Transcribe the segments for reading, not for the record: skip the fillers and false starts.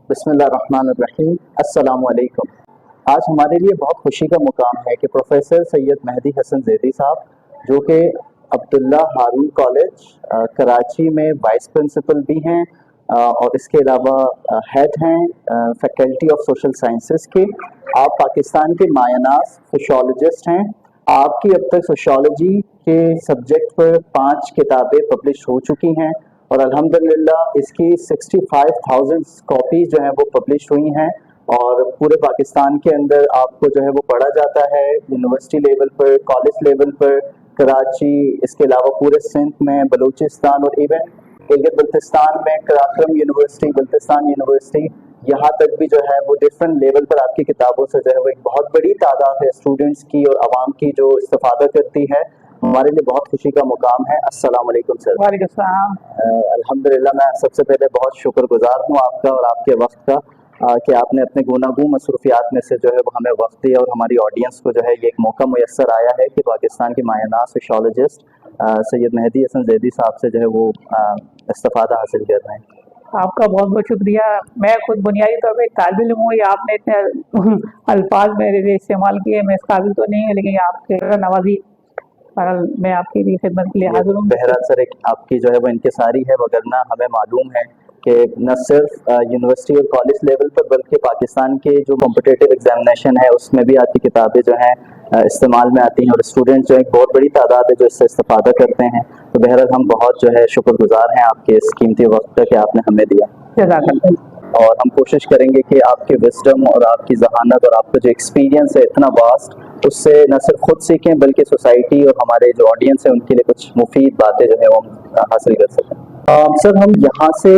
बिस्मिल्लाहिर्रहमानिर्रहीम। अस्सलाम वालेकुम। आज हमारे लिए बहुत खुशी का मुकाम है कि प्रोफेसर सैयद मेहदी हसन जैदी साहब, जो कि अब्दुल्ला हारून कॉलेज कराची में वाइस प्रिंसिपल भी हैं और इसके अलावा हेड हैं फैकल्टी ऑफ सोशल साइंसेस के। आप पाकिस्तान के मायनाज सोशियोलॉजिस्ट हैं। आपकी अब तक सोशियोलॉजी के सब्जेक्ट पर 5 किताबें पब्लिश हो चुकी हैं और अल्हम्दुलिल्लाह इसकी 65,000 कॉपीज जो हैं वो पब्लिश हुई हैं और पूरे पाकिस्तान के अंदर आपको जो है वो पढ़ा जाता है, यूनिवर्सिटी लेवल पर, कॉलेज लेवल पर, कराची, इसके अलावा पूरे सिंध में, बलूचिस्तान और इवन गिलगित बल्तिस्तान में कराक्रम यूनिवर्सिटी, बल्तिस्तान यूनिवर्सिटी, यहाँ तक भी जो है वो डिफरेंट लेवल पर आपकी किताबों से जो है वो एक बहुत बड़ी तादाद है स्टूडेंट्स की और आवाम की जो इस्तेफादा करती है। हमारे लिए बहुत खुशी का मुकाम है। अस्सलाम वालेकुम सर। वालेकुम सलाम। अल्हम्दुलिल्लाह, मैं सबसे पहले बहुत शुक्रगुजार हूँ आपका और आपके वक्त का कि आपने अपने गुनागू मसरूफियात में से जो है वो हमें वक्त दिया और हमारी ऑडियंस को जो है ये एक मौका मुयस्सर आया है कि पाकिस्तान के मायनाज सोशियोलॉजिस्ट सैयद मेहदी हसन जैदी साहब से जो है वो इस्तिफादा हासिल कर रहे हैं। आपका बहुत बहुत शुक्रिया। मैं खुद बुनियादी तौर पर तालिब इल्म हूँ, या आपने इतने अल्फाज मेरे लिए इस्तेमाल किए, मैं इस काबिल तो नहीं है, लेकिन आपके नवाजी मैं आपकी भी खिदमत के लिए हाजिर हूँ। बहरहाल सर, एक आपकी जो है वो इंकिसारी है, वगरना हमें मालूम है कि न सिर्फ यूनिवर्सिटी और कॉलेज लेवल पर बल्कि पाकिस्तान के जो कॉम्पिटिटिव एग्जामिनेशन है उसमें भी आपकी किताबें जो हैं इस्तेमाल में आती हैं और स्टूडेंट्स जो एक बहुत बड़ी तादाद है जो इससे इस्तेफादा करते हैं। तो बहरहाल हम बहुत जो है शुक्रगुजार हैं आपके इस कीमती वक्त का कि आपने हमें दिया और हम कोशिश करेंगे कि आपके विजडम और आपकी जहानत और आपका जो एक्सपीरियंस है इतना वास्ट, उससे न सिर्फ खुद सीखें बल्कि सोसाइटी और हमारे जो ऑडियंस है उनके लिए कुछ मुफीद बातें जो है वो हम हासिल कर सकें। सर, हम यहाँ से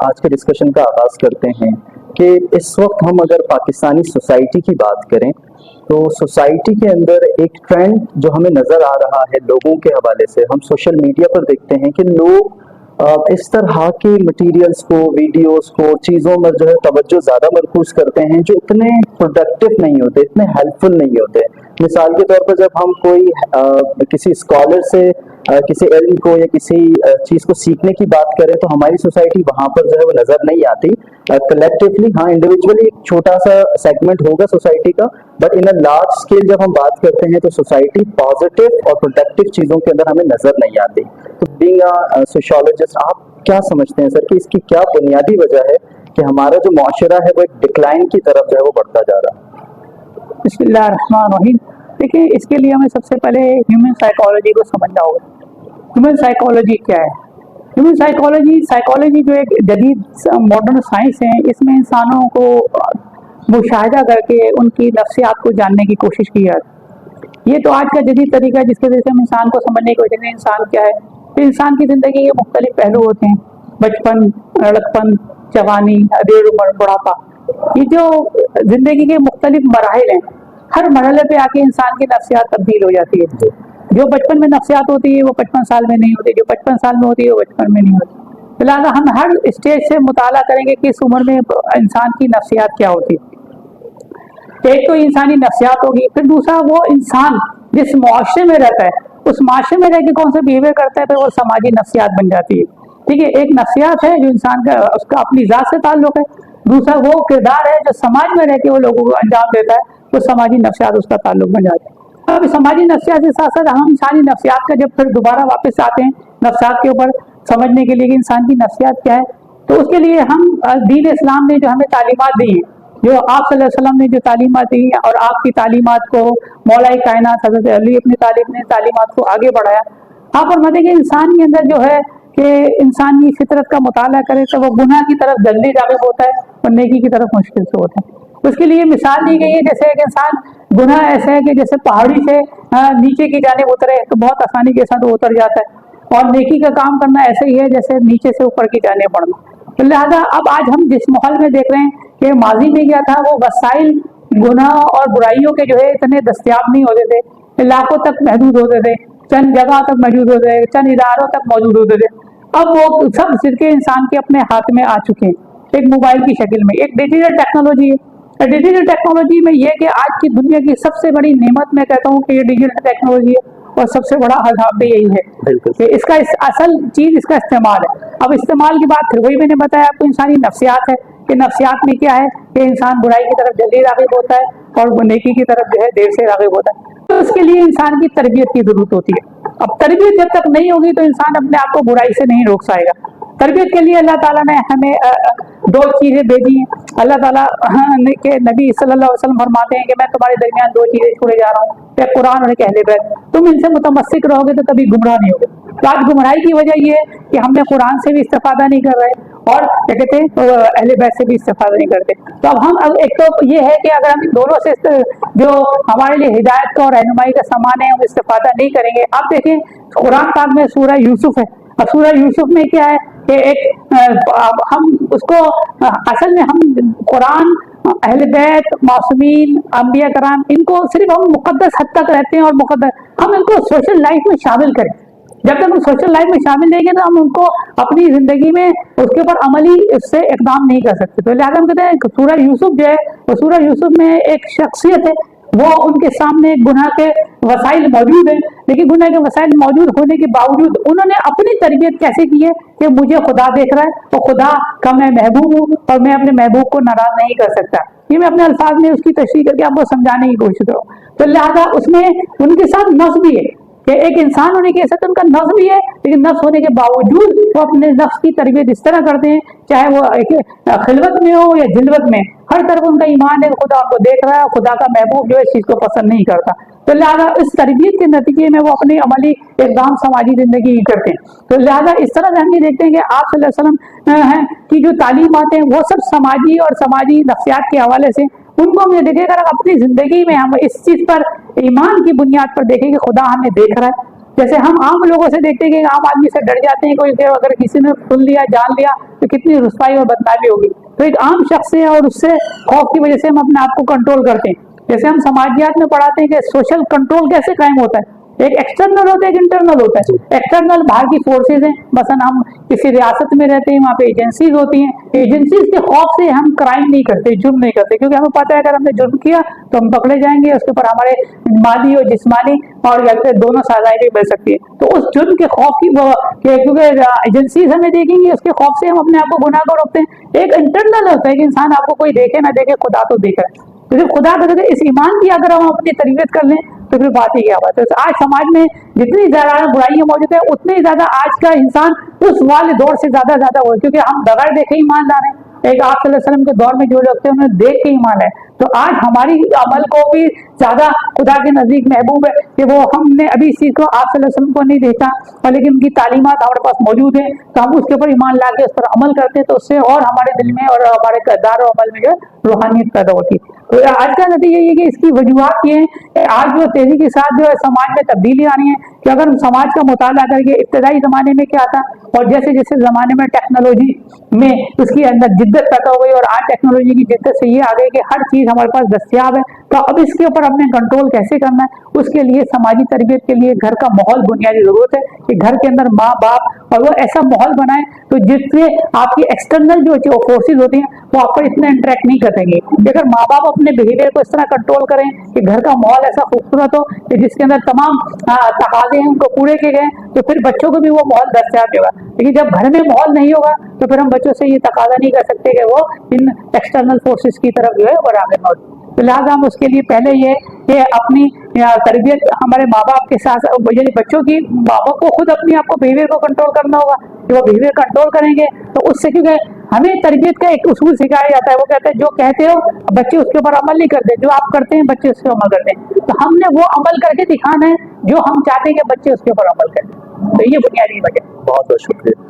आज के डिस्कशन का आगाज़ करते हैं कि इस वक्त हम अगर पाकिस्तानी सोसाइटी की बात करें तो सोसाइटी के अंदर एक ट्रेंड जो हमें नज़र आ रहा है लोगों के हवाले से, हम सोशल मीडिया पर देखते हैं कि लोग इस तरह के मटेरियल्स को, वीडियोस को, चीज़ों में जो है तवज्जो ज़्यादा मरकूज करते हैं जो इतने प्रोडक्टिव नहीं होते, इतने हेल्पफुल नहीं होते। मिसाल के तौर पर जब हम कोई किसी स्कॉलर से किसी इल्म को या किसी चीज़ को सीखने की बात करें तो हमारी सोसाइटी वहाँ पर जो है वो नज़र नहीं आती। कलेक्टिवली हाँ, इंडिविजुअली एक छोटा सा सेगमेंट होगा सोसाइटी का, but in a large scale जब हम बात करते हैं तो सोसाइटी पॉजिटिव और प्रोडक्टिव चीज़ों के अंदर हमें नज़र नहीं आती। तो बीइंग अ सोशियोलॉजिस्ट, आप क्या समझते हैं सर कि इसकी क्या बुनियादी वजह है कि हमारा जो मुआशरा है वो एक डिक्लाइन की तरफ जो है वो बढ़ता जा रहा है? बिस्मिल्लाहिर्रहमानिर्रहीम। देखिए, इसके लिए हमें सबसे पहले ह्यूमन साइकोलॉजी को समझना होगा। ह्यूमन साइकोलॉजी क्या है? ह्यूमन साइकोलॉजी जो एक जदीद मॉडर्न साइंस है, इसमें इंसानों को मुशाहिदा करके उनकी नफ्सियात को जानने की कोशिश की जाती है। ये तो आज का जदीद तरीका है जिसके वजह से हम इंसान को समझने की कोशिश करें इंसान क्या है। तो इंसान की ज़िंदगी के मुख्तलिफ पहलू होते हैं, बचपन, लड़कपन, जवानी, अधेड़ उम्र, बुढ़ापा। ये जो ज़िंदगी के मुख्तलिफ मराहिल हैं, हर मरहले पे आके इंसान की नफ्सियात तब्दील हो जाती है। जो बचपन में नफ्सियात होती है वो 55 साल में नहीं होती, जो 55 साल में होती है वो बचपन में नहीं होती। फिलहाल हम हर स्टेज से मुताला करेंगे कि इस उम्र में इंसान की नफ्सियात क्या होती है। एक तो इंसानी नफ्सियात होगी, फिर दूसरा वो इंसान जिस मुआशरे में रहता है उस माशरे में रह के कौन सा बिहेवियर करता है, फिर वो समाजी नफ्सियात बन जाती है। ठीक है, एक नफ्सियात है जो इंसान का उसका अपनी जात से ताल्लुक है, दूसरा वो किरदार है जो समाज में रह के वो लोगों को अंजाम देता है, तो समाजी नफ्सियात उसका ताल्लुक बन जाता है। अब समाजी नफ्सियात के साथ साथ हम इंसानी नफ्सियात का जब फिर दोबारा वापस आते हैं नफ्सियात के ऊपर समझने के लिए कि इंसान की नफ्सियात क्या है, तो उसके लिए हम दीन इस्लाम ने जो हमें तालीमात दी हैं, जो आप सल्लल्लाहु अलैहि वसल्लम ने जो तालीमात दी हैं और आपकी तालीमात को मौलाई कायनात हज़रत अली अपनी तालीमात को आगे बढ़ाया। आप फरमाते हैं कि इंसान के अंदर जो है कि इंसान की फितरत का मुताला करे तो वो गुनाह की तरफ जल्दी राग़िब होता है और नेकी की तरफ मुश्किल से होता है। उसके लिए मिसाल दी गई है जैसे एक इंसान गुनाह ऐसा है कि जैसे पहाड़ी से नीचे की जानिब उतरे तो बहुत आसानी के साथ वो उतर जाता है, और नेकी का काम करना ऐसे ही है जैसे नीचे से ऊपर की जानिब बढ़ना। तो लिहाजा अब आज हम जिस माहौल में देख रहे हैं कि माजी में क्या था, वो वसाइल गुनाह और बुराइयों के जो है इतने दस्तयाब नहीं होते थे, इलाकों तक महदूद होते थे, चंद जगह तक मौजूद होते थे, चंद इदारों तक मौजूद होते थे। अब वो सब सिरके इंसान के अपने हाथ में आ चुके हैं, एक मोबाइल की शक्ल में। एक डिजिटल टेक्नोलॉजी है। डिजिटल टेक्नोलॉजी में ये कि आज की दुनिया की सबसे बड़ी नेमत मैं कहता हूँ कि ये डिजिटल टेक्नोलॉजी है, और सबसे बड़ा अजाब भी यही है कि इसका असल चीज़ इसका इस्तेमाल है। अब इस्तेमाल की बात फिर वही मैंने बताया आपको, इंसानी नफ्सियात है کہ نفسیات میں کیا ہے کہ انسان برائی کی طرف جلدی راغب ہوता है اور नेकी की तरफ जो है देर से राग़िब होता है। तो उसके लिए इंसान की तरबियत की जरूरत होती है। अब तरबियत जब तक नहीं होगी तो इंसान अपने आप को बुराई से नहीं रोक पाएगा। तरबियत के लिए अल्लाह ताला ने हमें दो चीजें भेजी हैं। अल्लाह ताला के नबी सल्लल्लाहु अलैहि वसल्लम फरमाते हैं कि मैं तुम्हारे दरमियान दो चीजें छोड़े जा रहा हूँ, एक कुरान और एक अहले बैत। तुम इनसे मुतमस्सिक रहोगे तो कभी गुमराह नहीं होगे। तो आज गुमराही की वजह ये है कि हमने कुरान से भी इस्तेफादा नहीं कर रहे और क्या कहते हैं अहले बैत से भी इस्तेफादा नहीं करते। तो अब एक तो ये है कि अगर हम इन दोनों से जो हमारे लिए हिदायत का और रहनुमाई का सामान है हम इस्तेफादा नहीं करेंगे। आप देखें कुरान पाक में सूरह यूसुफ है, अब सूरह यूसुफ में क्या है कि एक हम उसको असल में हम कुरान अहले बैत मासूमीन अंबिया कराम इनको सिर्फ हम मुकद्दस हद तक रहते हैं और मुकद्दस हम इनको सोशल लाइफ में शामिल करें। जब तक हम सोशल लाइफ में शामिल रहेंगे तो हम उनको अपनी जिंदगी में उसके ऊपर अमली उससे इकदाम नहीं कर सकते। तो लिहाजा हम कहते हैं सूरह यूसुफ जो है वो सूरह यूसुफ में एक शख्सियत है, वो उनके सामने गुनाह के वसाइल मौजूद हैं, लेकिन गुनाह के वसाइल मौजूद होने के बावजूद उन्होंने अपनी तरबियत कैसे की है कि मुझे खुदा देख रहा है और खुदा का मैं महबूब हूँ और मैं अपने महबूब को नाराज नहीं कर सकता। ये मैं अपने अल्फाज में उसकी तशरीह करके आपको समझाने की कोशिश करूँ। तो लिहाजा उसमें उनके साथ नफ्स भी है कि एक इंसान होने के साथ उनका नफ्स भी है, लेकिन नफ्स होने के बावजूद वो अपने नफ्स की तरबियत इस तरह करते हैं, चाहे वो खिलवत में हो या जिलवत में, हर तरफ उनका ईमान है, खुदा उनको देख रहा है, खुदा का महबूब जो है इस चीज को पसंद नहीं करता। तो लिहाजा इस तरबियत के नतीजे में वो अपनी अमली इक़दाम समाजी जिंदगी करते हैं। तो लिहाजा इस तरह से हम ये देखते हैं कि आप सल्लल्लाहु अलैहि वसल्लम की जो तालीमात हैं वो सब समाजी और समाजी नफ्सियात के हवाले से उनको हम ये देखें। अगर अपनी जिंदगी में हम इस चीज पर ईमान की बुनियाद पर देखें कि खुदा हमें देख रहा है, जैसे हम आम लोगों से देखते हैं कि आम आदमी से डर जाते हैं, कोई अगर किसी ने सुन लिया जान लिया तो कितनी रुसवाई और बदनामी होगी। तो एक आम शख्स है और उससे खौफ की वजह से हम अपने आप को कंट्रोल करते हैं। जैसे हम समाजियात में पढ़ाते हैं कि सोशल कंट्रोल कैसे कायम होता है, एक एक्सटर्नल होता है एक इंटरनल होता है। एक्सटर्नल बाहर की फोर्सेज हैं, मसलन हम किसी रियासत में रहते हैं वहाँ पे एजेंसीज होती हैं, एजेंसीज के खौफ से हम क्राइम नहीं करते, जुर्म नहीं करते, क्योंकि हमें पता है अगर हमने जुर्म किया तो हम पकड़े जाएंगे, उसके ऊपर हमारे माली और जिस्मानी और दोनों सजाएं भी मिल सकती है। तो उस जुर्म के खौफ की क्योंकि एजेंसीज हमें देखेंगी उसके खौफ से हम अपने आप को गुनाह को रोकते हैं। एक इंटरनल होता है कि इंसान आपको कोई देखे ना देखे, खुदा तो देख रहा है। तो जब खुदा कहते इस ईमान की अगर हम अपनी तरबियत कर लें तो फिर बात ही क्या बात है। तो आज समाज में जितनी ज्यादा बुराइयां मौजूद है उतनी ज्यादा आज का इंसान उस वाले दौर से ज्यादा हो, क्योंकि हम बगैर देखे ईमानदार हैं। एक आप सल्लल्लाहु अलैहि वसल्लम के दौर में जो लोग थे उन्हें देख के ईमान है। तो आज हमारी अमल को भी ज्यादा खुदा के नजदीक महबूब है कि वो हमने अभी इस चीज को आप सल्लल्लाहु अलैहि वसल्लम को नहीं देखा और लेकिन उनकी तालीमात हमारे पास मौजूद है, तो हम उसके ऊपर ईमान ला के उस पर अमल करते हैं, तो उससे और हमारे दिल में और हमारे किरदार और अमल में जो रूहानियत पैदा होती है। तो आज का नतीजा ये है कि इसकी वजूहत ये है कि आज जो तेजी के साथ जो है समाज में तब्दीली आनी है कि अगर हम समाज का मुताला करके इब्तदाई जमाने में क्या था और जैसे जैसे जमाने में टेक्नोलॉजी में उसकी अंदर जिद्दत पैदा हो गई और आज टेक्नोलॉजी की जिद्दत से ये आ गई कि हर चीज हमारे पास दस्तियाब है, तो अब इसके ऊपर हमने कंट्रोल कैसे करना है, उसके लिए समाजी तरबियत के लिए घर का माहौल बुनियादी जरूरत है कि घर के अंदर माँ बाप और वो ऐसा माहौल बनाए तो जिससे आपकी एक्सटर्नल जो फोर्सेज होती हैं वो आप पर इतना इंटरेक्ट नहीं करेंगे। अगर माँ बाप अपने बिहेवियर को इस तरह कंट्रोल करें कि घर का माहौल ऐसा खूबसूरत हो कि जिसके अंदर तमाम तकाजे हैं उनको पूरे किए गए, तो फिर बच्चों को भी वो माहौल दस्तियाब होगा। लेकिन जब घर में माहौल नहीं होगा तो फिर हम बच्चों से ये तकाजा नहीं कर सकते कि वो इन एक्सटर्नल फोर्सेस की तरफ जो है वो राग़िब हो। तो लिहाजा हम उसके लिए पहले ये कि अपनी तरबियत हमारे माँ बाप के साथ यानी बच्चों की माँ बाप को खुद अपने आप को बिहेवियर को कंट्रोल करना होगा कि वो बिहेवियर कंट्रोल करेंगे तो उससे, क्योंकि हमें तरबियत का एक उसूल सिखाया जाता है, वो कहते हैं जो कहते हो बच्चे उसके ऊपर अमल नहीं करते, जो आप करते हैं बच्चे उसके अमल करते हैं। तो हमने वो अमल करके दिखाना है जो हम चाहते हैं कि बच्चे उसके ऊपर अमल करें। तो ये बुनियादी वजह। बहुत बहुत शुक्रिया।